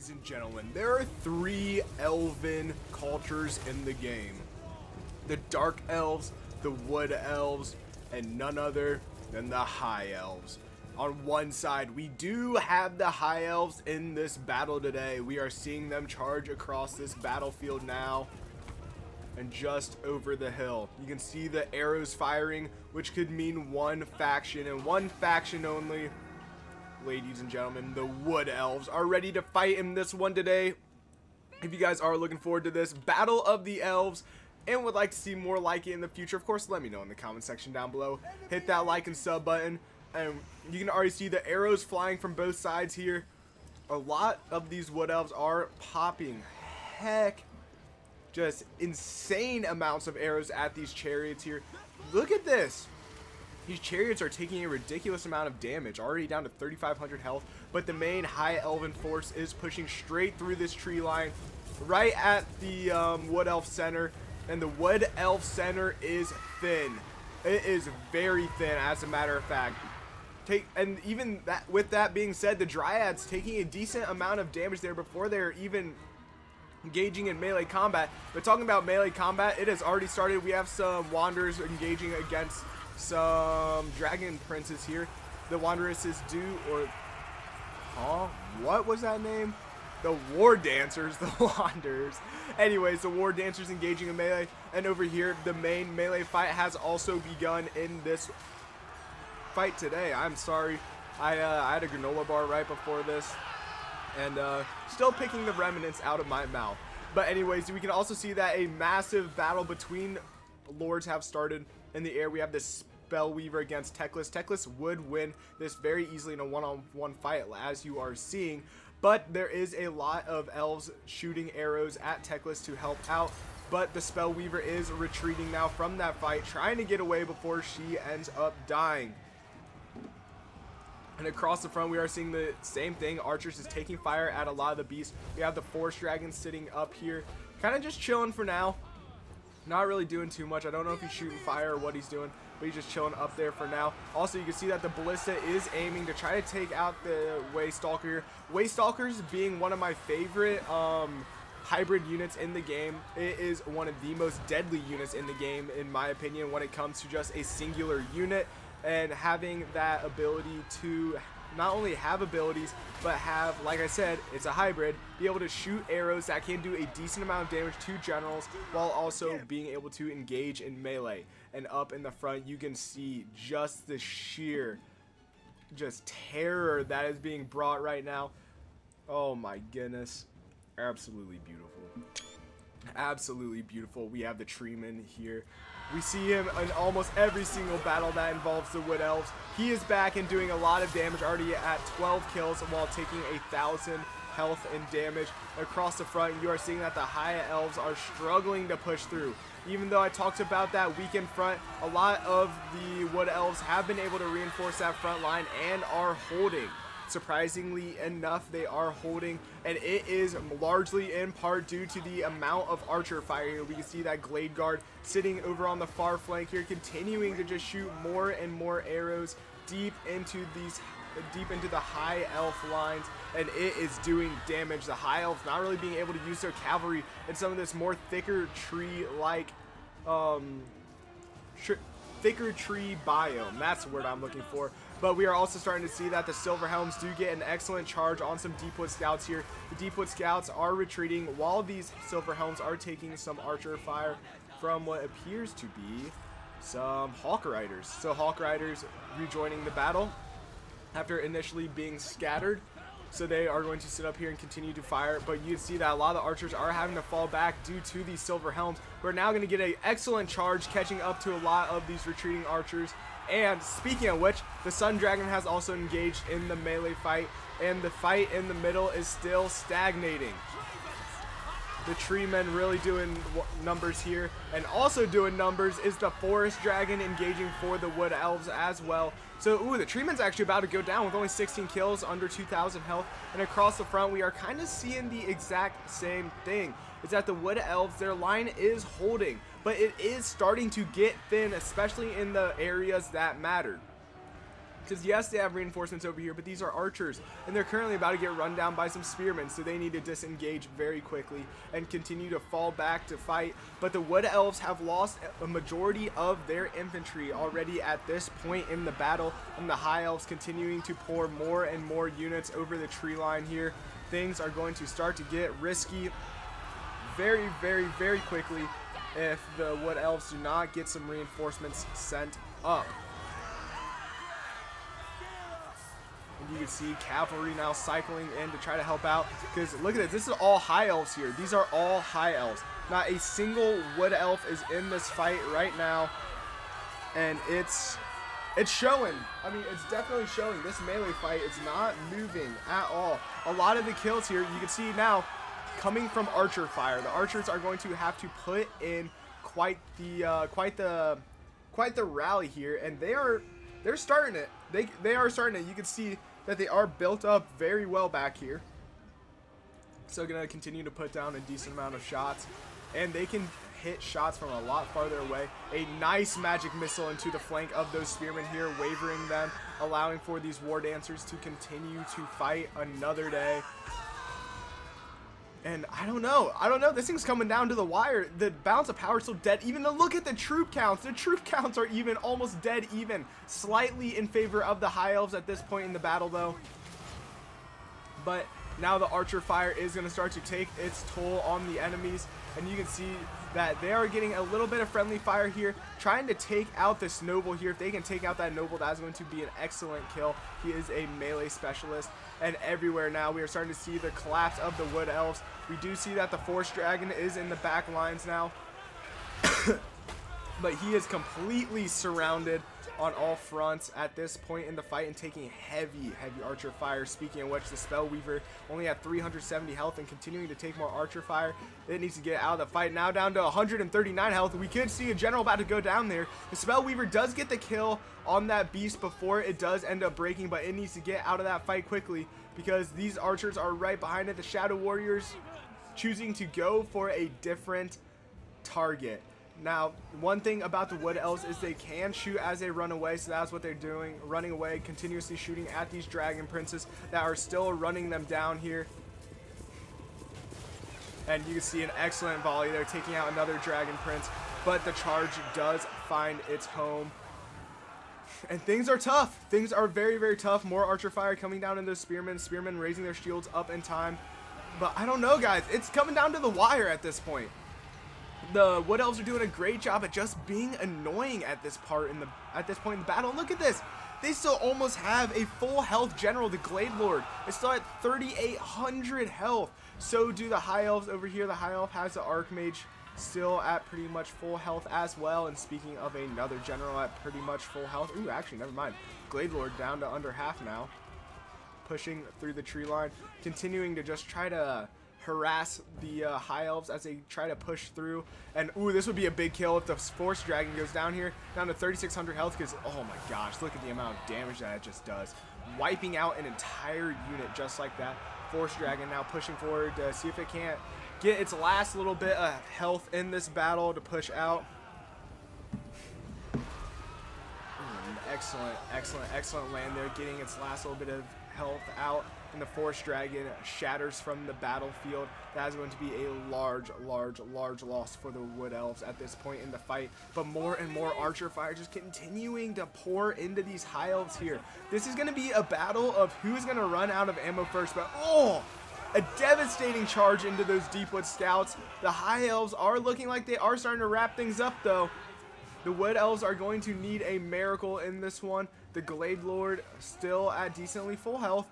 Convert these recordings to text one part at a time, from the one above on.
Ladies and gentlemen, there are 3 elven cultures in the game. The Dark Elves, the Wood Elves, and none other than the High Elves. On one side, we do have the High Elves in this battle today. We are seeing them charge across this battlefield now. And just over the hill, you can see the arrows firing, which could mean one faction and one faction only. Ladies and gentlemen, the Wood Elves are ready to fight in this one today. If you guys are looking forward to this Battle of the Elves and would like to see more like it in the future, of course, let me know in the comment section down below. Hit that like and sub button, and you can already see the arrows flying from both sides here. A lot of these Wood Elves are popping just insane amounts of arrows at these chariots here. Look at this. These chariots are taking a ridiculous amount of damage, already down to 3,500 health, but the main High Elven force is pushing straight through this tree line, right at the Wood Elf center, and the Wood Elf center is thin. It is very thin, as a matter of fact. And even that, with that being said, the Dryads taking a decent amount of damage there before they're even engaging in melee combat. But talking about melee combat, it has already started. We have some Wanderers engaging against some Dragon Princes here. The Wanderers do, or what was that name? The War Dancers, the Wanderers. Anyways, the War Dancers engaging in melee, and over here the main melee fight has also begun in this fight today. I'm sorry, I had a granola bar right before this, and still picking the remnants out of my mouth. But anyways, we can also see that a massive battle between lords have started. In the air, we have this Spellweaver against Teclis. Teclis would win this very easily in a one-on-one fight, as you are seeing. But there is a lot of elves shooting arrows at Teclis to help out. But the Spellweaver is retreating now from that fight, trying to get away before she ends up dying. And across the front, we are seeing the same thing. Archers is taking fire at a lot of the beasts. We have the Forest Dragon sitting up here, kind of just chilling for now. Not really doing too much. I don't know if he's shooting fire or what he's doing, but he's just chilling up there for now. Also, you can see that the Ballista is aiming to try to take out the Waystalker here. Waystalkers being one of my favorite hybrid units in the game. It is one of the most deadly units in the game, in my opinion, when it comes to just a singular unit. And having that ability to not only have abilities, but have, like I said, it's a hybrid, be able to shoot arrows that can do a decent amount of damage to generals, while also being able to engage in melee. And up in the front, you can see just the sheer terror that is being brought right now. Oh my goodness. Absolutely beautiful. Absolutely beautiful. We have the Treeman here. We see him in almost every single battle that involves the Wood Elves. He is back and doing a lot of damage, already at 12 kills while taking 1,000 health and damage. Across the front, you are seeing that the High Elves are struggling to push through. Even though I talked about that weakened front, a lot of the Wood Elves have been able to reinforce that front line and are holding. Surprisingly enough, they are holding, and it is largely in part due to the amount of archer fire here. We can see that Glade Guard sitting over on the far flank here, continuing to just shoot more and more arrows deep into the High Elf lines, and it is doing damage. The High Elves not really being able to use their cavalry in some of this more thicker tree-like thicker tree biome. That's the word I'm looking for. But we are also starting to see that the Silver Helms do get an excellent charge on some Deepwood Scouts here. The Deepwood Scouts are retreating while these Silver Helms are taking some archer fire from what appears to be some Hawk Riders. So Hawk Riders rejoining the battle after initially being scattered. So they are going to sit up here and continue to fire, but you can see that a lot of the archers are having to fall back due to these Silver Helms. We're now going to get an excellent charge, catching up to a lot of these retreating archers. And speaking of which, the Sun Dragon has also engaged in the melee fight, and the fight in the middle is still stagnating. The Treemen really doing numbers here, and also doing numbers is the Forest Dragon engaging for the Wood Elves as well. So, the Treemen's actually about to go down with only 16 kills, under 2,000 health, and across the front we are kind of seeing the exact same thing. It's that the Wood Elves, their line is holding, but it is starting to get thin, especially in the areas that matter. Because yes, they have reinforcements over here, but these are archers, and they're currently about to get run down by some spearmen, so they need to disengage very quickly and continue to fall back to fight. But the Wood Elves have lost a majority of their infantry already at this point in the battle, and the High Elves continuing to pour more and more units over the tree line here. Things are going to start to get risky very, very, very quickly if the Wood Elves do not get some reinforcements sent up. You can see cavalry now cycling in to try to help out, because look at this. This is all High Elves here. These are all High Elves. Not a single Wood Elf is in this fight right now, and it's showing. I mean, it's definitely showing. This melee fight is not moving at all. A lot of the kills here, you can see now, coming from archer fire. The archers are going to have to put in quite the rally here, and they're starting it. They are starting it. You can see that they are built up very well back here. So gonna continue to put down a decent amount of shots, and they can hit shots from a lot farther away. A nice magic missile into the flank of those spearmen here, wavering them, allowing for these war dancers to continue to fight another day. And I don't know. This thing's coming down to the wire. The balance of power is still dead even. To look at the troop counts. The troop counts are even, almost dead even. Slightly in favor of the High Elves at this point in the battle, though. But now the archer fire is going to start to take its toll on the enemies. And you can see that they are getting a little bit of friendly fire here, trying to take out this noble here. If they can take out that noble, that's going to be an excellent kill. He is a melee specialist. And everywhere now we are starting to see the collapse of the Wood Elves. We do see that the Force Dragon is in the back lines now. But he is completely surrounded on all fronts at this point in the fight and taking heavy archer fire. Speaking of which, the Spellweaver only at 370 health and continuing to take more archer fire. It needs to get out of the fight. Now down to 139 health. We could see a general about to go down there. The Spellweaver does get the kill on that beast before it does end up breaking, but it needs to get out of that fight quickly because these archers are right behind it. The Shadow Warriors choosing to go for a different target. Now, one thing about the Wood Elves is they can shoot as they run away, so that's what they're doing, running away, continuously shooting at these Dragon Princes that are still running them down here. And you can see an excellent volley there, taking out another Dragon Prince, but the charge does find its home. And things are tough. Things are very, very tough. More archer fire coming down into the spearmen. Spearmen raising their shields up in time. But I don't know, guys. It's coming down to the wire at this point. The Wood Elves are doing a great job at just being annoying at this point in the battle. Look at this. They still almost have a full health general. The Glade Lord is still at 3,800 health. So do the High Elves over here. The High Elf has the Archmage still at pretty much full health as well. And speaking of another general at pretty much full health. Ooh, actually, never mind. Glade Lord down to under half now. Pushing through the tree line. Continuing to just try to harass the High Elves as they try to push through. And ooh, this would be a big kill if the Force Dragon goes down here, down to 3,600 health, because oh my gosh, look at the amount of damage that it just does. Wiping out an entire unit just like that. Force Dragon now pushing forward to see if it can't get its last little bit of health in this battle to push out. Excellent land there, getting its last little bit of health out. And the Force Dragon shatters from the battlefield. That is going to be a large loss for the Wood Elves at this point in the fight. But more and more archer fire just continuing to pour into these High Elves here. This is going to be a battle of who's going to run out of ammo first. But oh, a devastating charge into those Deepwood Scouts. The High Elves are looking like they are starting to wrap things up, though. The Wood Elves are going to need a miracle in this one. The Glade Lord still at decently full health.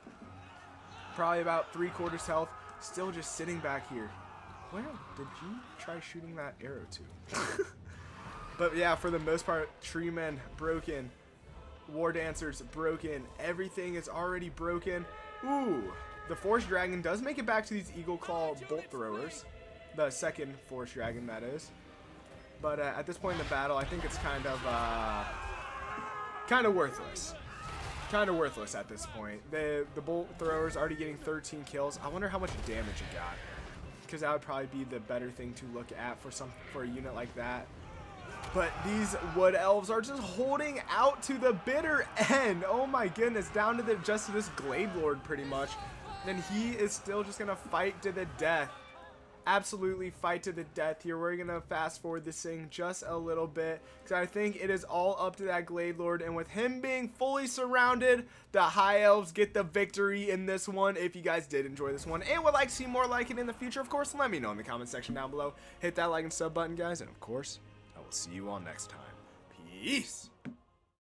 Probably about 3/4 health, still just sitting back here. Where did you try shooting that arrow to? But yeah, for the most part, tree men broken, war dancers broken, everything is already broken. Ooh, the Force Dragon does make it back to these Eagle Claw bolt throwers, the second Force Dragon that is. But at this point in the battle, I think it's kind of worthless. Kind of worthless at this point. The bolt throwers already getting 13 kills. I wonder how much damage it got, because that would probably be the better thing to look at for a unit like that. But these Wood Elves are just holding out to the bitter end. Oh my goodness, down to just this Glade Lord pretty much. And he is still just going to fight to the death. Absolutely fight to the death here. We're going to fast forward this thing just a little bit, because I think it is all up to that Glade Lord. And with him being fully surrounded, the High Elves get the victory in this one. If you guys did enjoy this one and would like to see more like it in the future, of course, let me know in the comment section down below. Hit that like and sub button, guys. And of course, I will see you all next time. Peace.